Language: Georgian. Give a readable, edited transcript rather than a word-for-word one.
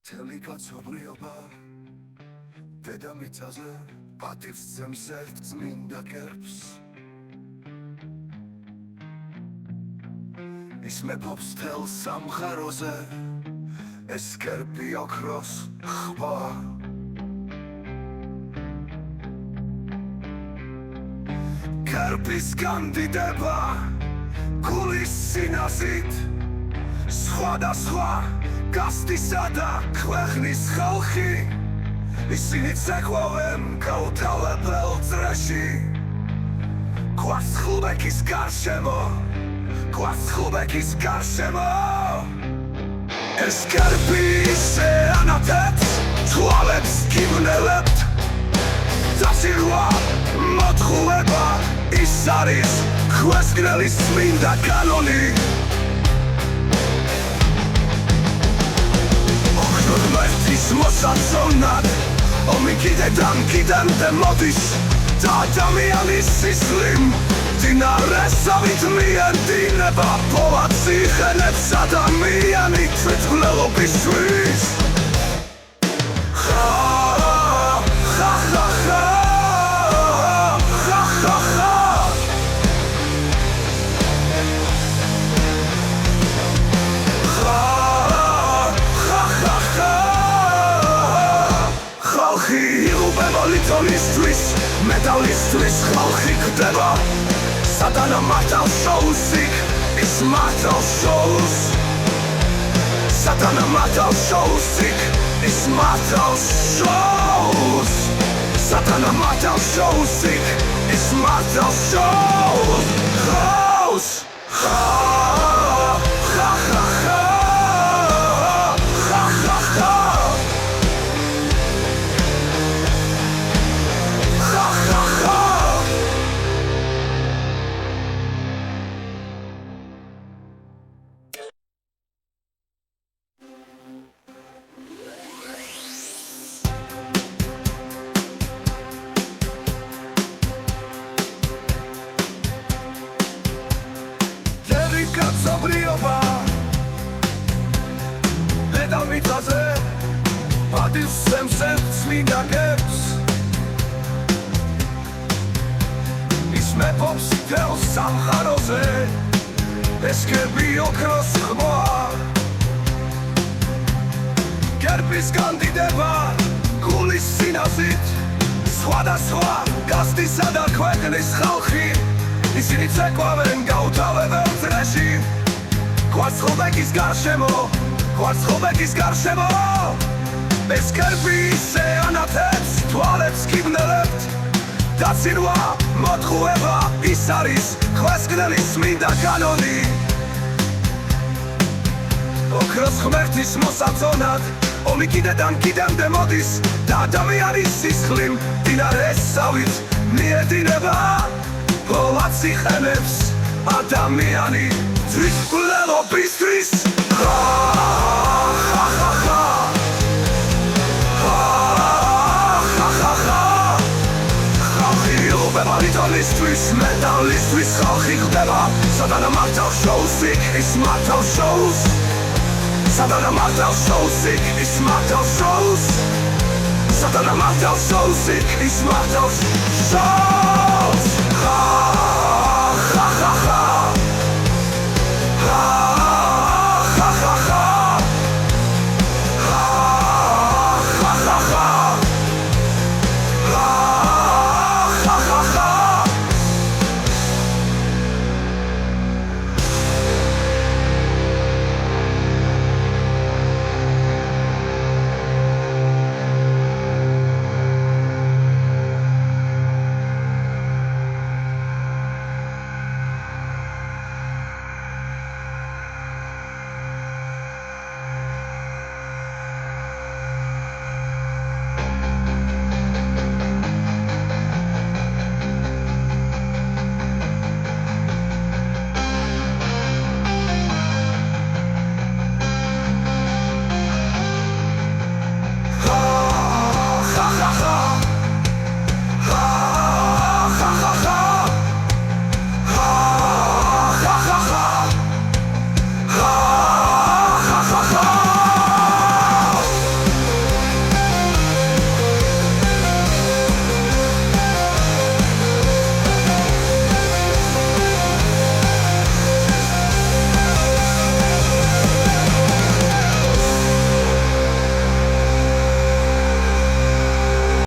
Teli kaczobrioba Dედამიწაზე პატივს ძემს ერთ წმინდა გერბს ის მეფობს თელ სამყაროზე ეს გერბი ოქროს ხვა გერბის განდიდება გულის სინაზით სხვადასხვა გასტისა და ქვეყნის ხალხი ისინი ცეკვავენ გაუთავებელ წრეში გვარს ხულბექის გარშემო ეს გერბი ისე ანათებს თვალებს გიმნელებთ დასირვა მოთხოვება ის არის ქვესკნელის წმინდა კანონი ღმერთის მოსაწონად ომი კიდემდე მოდის და ადამიანის სისხლი მდინარესავით მიედინება ფოლადს იხენებს ადამიანი თვითმკვლელობისთვის მოლიტონისთვის მეტალისთვის ხალხი გდება სატანა მართალ შოუს ის მართალ შოუს სატანა მართალ შოუს ის მართალ შოუს სატანა მართალ შოუს ის მართალ შოუს კაცობრიობა დედამიწაზე პატივს ძემს ერთ წმინდა გერბს ის მეფობს თელ სამყაროზე ეს გერბი ოქროს ხვა გერბის განდიდება გულის სინაზით სხვადასხვა გასტისა და ქვეყნის ხალხი ისინი ცეკვავენ გაუთავებელ წრეში გვარს ხულბექის გარშემო ეს გერბი ისე ანათებს თვალებს გიმნელებთ დასირვა მოთხოვება ის არის ქვესკნელის წმინდა კანონი ოქროს ღმერთის მოსაწონად ომი კიდემდე მოდის და ადამიანის სისხლი მდინარესავით მიედინება ფოლადს იხენებს ადამიანი თვითმკვლელობისთვის ხალხი ილუბება ლიტონისთვის მეტალისთვის ხალხი გდება სატანა მართალ შოუს ის მართალ შოუს სატანა მართალ შოუს ის მართალ შოუს სატანა მართალ შოუს ის მართალ შოუს